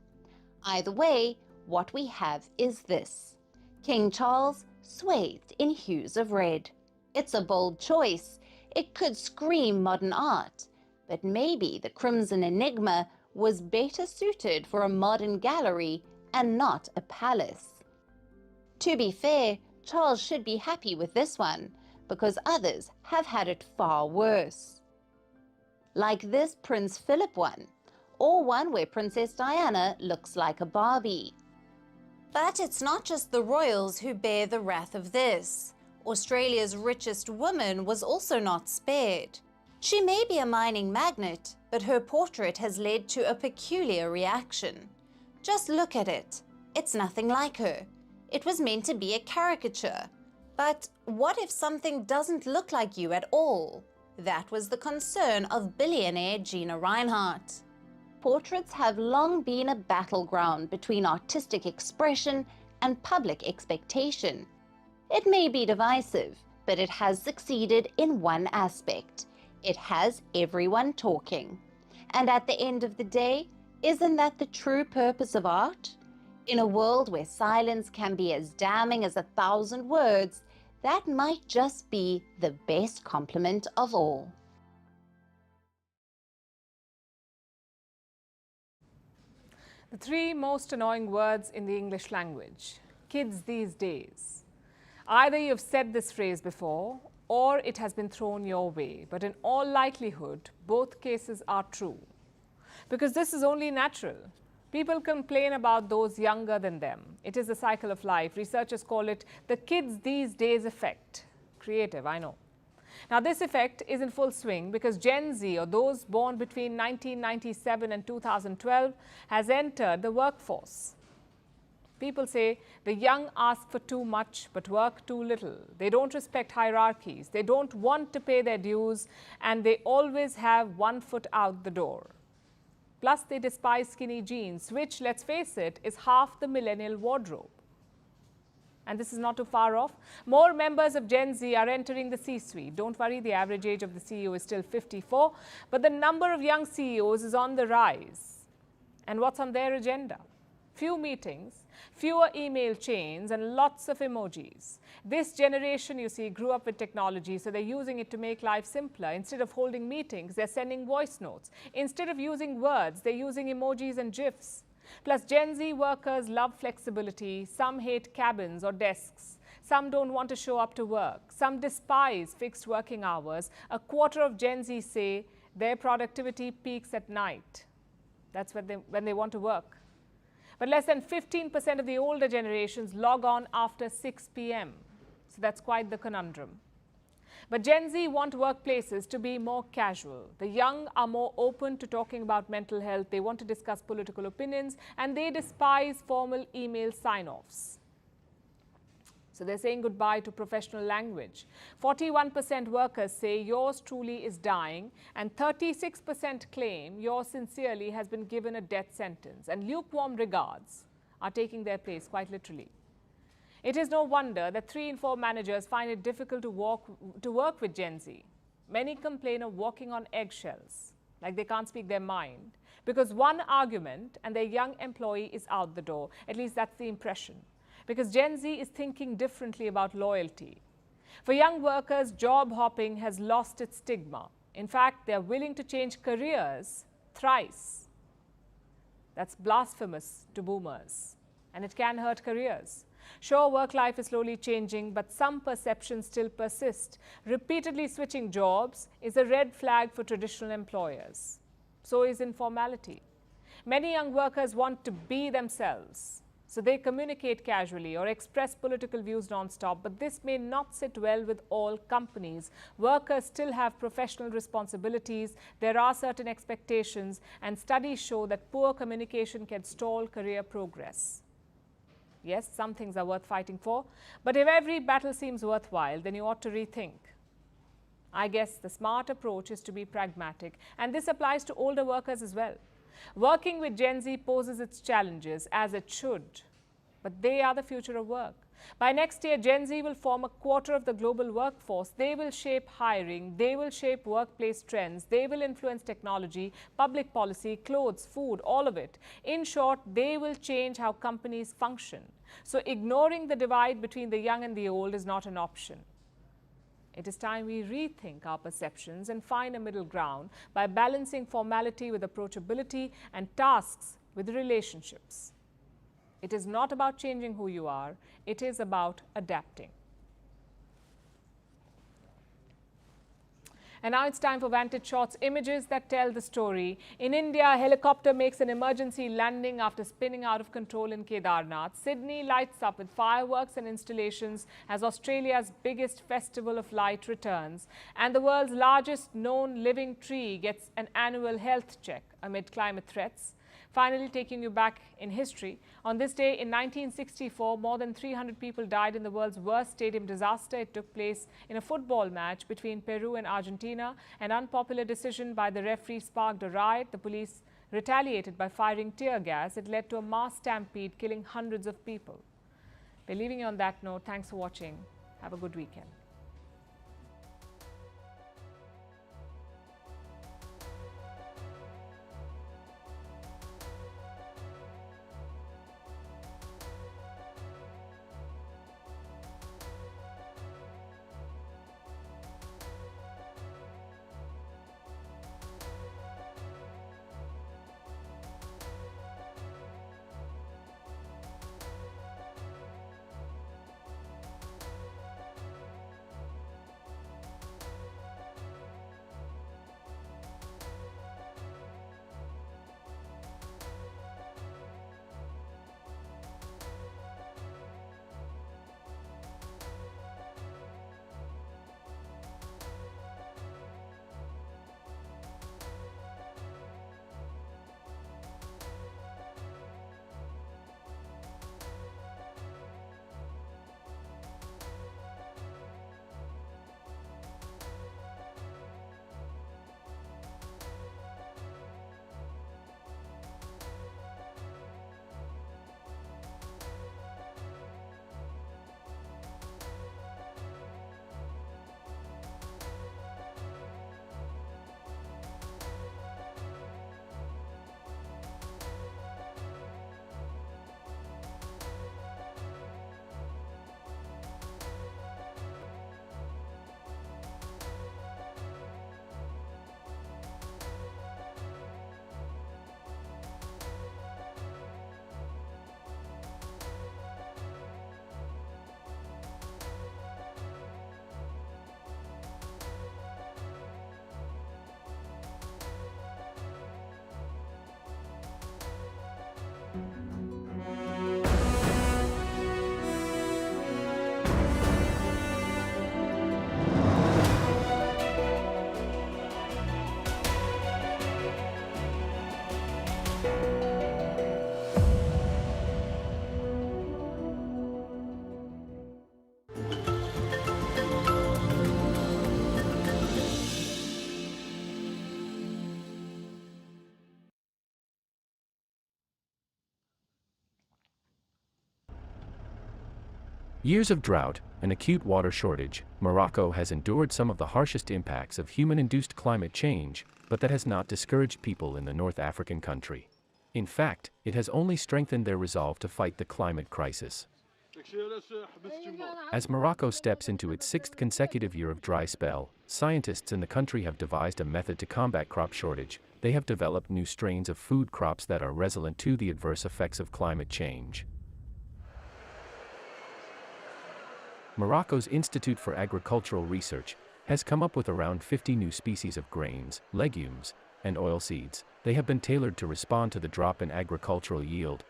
Either way, what we have is this: King Charles swathed in hues of red. It's a bold choice. It could scream modern art, but maybe the crimson enigma was better suited for a modern gallery and not a palace. To be fair, Charles should be happy with this one, because others have had it far worse. Like this Prince Philip one, or one where Princess Diana looks like a Barbie. But it's not just the royals who bear the wrath of this. Australia's richest woman was also not spared. She may be a mining magnate, but her portrait has led to a peculiar reaction. Just look at it. It's nothing like her. It was meant to be a caricature. But what if something doesn't look like you at all? That was the concern of billionaire Gina Rinehart. Portraits have long been a battleground between artistic expression and public expectation. It may be divisive, but it has succeeded in one aspect. It has everyone talking. And at the end of the day, isn't that the true purpose of art? In a world where silence can be as damning as 1,000 words, that might just be the best compliment of all. The three most annoying words in the English language. Kids these days. Either you've said this phrase before, or it has been thrown your way. But in all likelihood, both cases are true. Because this is only natural. People complain about those younger than them. It is the cycle of life. Researchers call it the kids these days effect. Creative, I know. Now, this effect is in full swing because Gen Z, or those born between 1997 and 2012, has entered the workforce. People say the young ask for too much but work too little. They don't respect hierarchies. They don't want to pay their dues, and they always have one foot out the door. Plus, they despise skinny jeans, which, let's face it, is half the millennial wardrobe. And this is not too far off. More members of Gen Z are entering the C-suite. Don't worry, the average age of the CEO is still 54, but the number of young CEOs is on the rise. And what's on their agenda? Few meetings, fewer email chains, and lots of emojis. This generation, you see, grew up with technology, so they're using it to make life simpler. Instead of holding meetings, they're sending voice notes. Instead of using words, they're using emojis and GIFs. Plus, Gen Z workers love flexibility. Some hate cabins or desks. Some don't want to show up to work. Some despise fixed working hours. A quarter of Gen Z say their productivity peaks at night. That's when they want to work. But less than 15% of the older generations log on after 6 p.m. So that's quite the conundrum. But Gen Z want workplaces to be more casual. The young are more open to talking about mental health. They want to discuss political opinions, and they despise formal email sign-offs. So they're saying goodbye to professional language. 41% workers say yours truly is dying, and 36% claim yours sincerely has been given a death sentence. And lukewarm regards are taking their place, quite literally. It is no wonder that 3 in 4 managers find it difficult to work with Gen Z. Many complain of walking on eggshells, like they can't speak their mind, because one argument and their young employee is out the door. At least that's the impression. Because Gen Z is thinking differently about loyalty. For young workers, job hopping has lost its stigma. In fact, they are willing to change careers thrice. That's blasphemous to boomers, and it can hurt careers. Sure, work life is slowly changing, but some perceptions still persist. Repeatedly switching jobs is a red flag for traditional employers. So is informality. Many young workers want to be themselves, so they communicate casually or express political views non-stop, but this may not sit well with all companies. Workers still have professional responsibilities, there are certain expectations, and studies show that poor communication can stall career progress. Yes, some things are worth fighting for, but if every battle seems worthwhile, then you ought to rethink. I guess the smart approach is to be pragmatic, and this applies to older workers as well. Working with Gen Z poses its challenges, as it should, but they are the future of work. By next year, Gen Z will form a quarter of the global workforce. They will shape hiring, they will shape workplace trends, they will influence technology, public policy, clothes, food, all of it. In short, they will change how companies function. So ignoring the divide between the young and the old is not an option. It is time we rethink our perceptions and find a middle ground by balancing formality with approachability and tasks with relationships. It is not about changing who you are, it is about adapting. And now it's time for Vantage Shots, images that tell the story. In India, a helicopter makes an emergency landing after spinning out of control in Kedarnath. Sydney lights up with fireworks and installations as Australia's biggest festival of light returns. And the world's largest known living tree gets an annual health check amid climate threats. Finally, taking you back in history, on this day in 1964, more than 300 people died in the world's worst stadium disaster. It took place in a football match between Peru and Argentina. An unpopular decision by the referee sparked a riot. The police retaliated by firing tear gas. It led to a mass stampede, killing hundreds of people. We're leaving you on that note. Thanks for watching. Have a good weekend. Years of drought, an acute water shortage, Morocco has endured some of the harshest impacts of human-induced climate change, but that has not discouraged people in the North African country. In fact, it has only strengthened their resolve to fight the climate crisis. As Morocco steps into its 6th consecutive year of dry spell, scientists in the country have devised a method to combat crop shortage. They have developed new strains of food crops that are resilient to the adverse effects of climate change. Morocco's Institute for Agricultural Research has come up with around 50 new species of grains, legumes, and oilseeds. They have been tailored to respond to the drop in agricultural yield.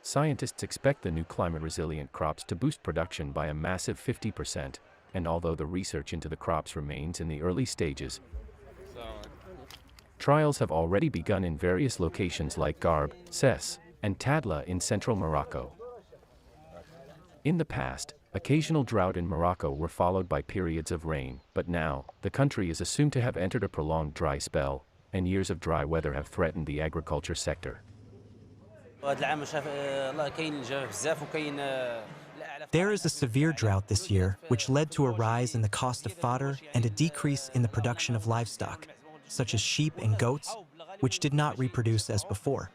Scientists expect the new climate-resilient crops to boost production by a massive 50%, and although the research into the crops remains in the early stages, trials have already begun in various locations like Garb, Ses, and Tadla in central Morocco. In the past, occasional drought in Morocco were followed by periods of rain, but now, the country is assumed to have entered a prolonged dry spell, and years of dry weather have threatened the agriculture sector. There is a severe drought this year, which led to a rise in the cost of fodder and a decrease in the production of livestock, such as sheep and goats, which did not reproduce as before.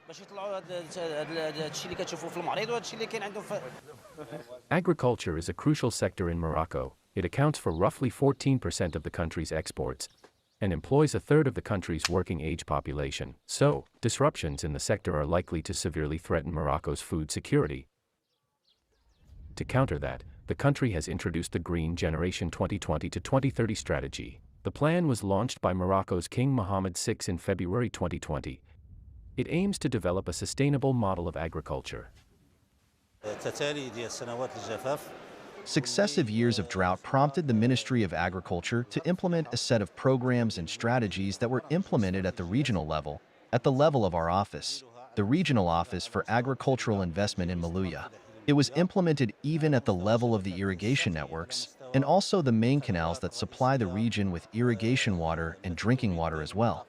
Agriculture is a crucial sector in Morocco. It accounts for roughly 14% of the country's exports and employs a third of the country's working-age population, so disruptions in the sector are likely to severely threaten Morocco's food security. To counter that, the country has introduced the Green Generation 2020 to 2030 strategy. The plan was launched by Morocco's King Mohammed VI in February 2020. It aims to develop a sustainable model of agriculture. Successive years of drought prompted the Ministry of Agriculture to implement a set of programs and strategies that were implemented at the regional level, at the level of our office, the Regional Office for Agricultural Investment in Malouya. It was implemented even at the level of the irrigation networks, and also the main canals that supply the region with irrigation water and drinking water as well.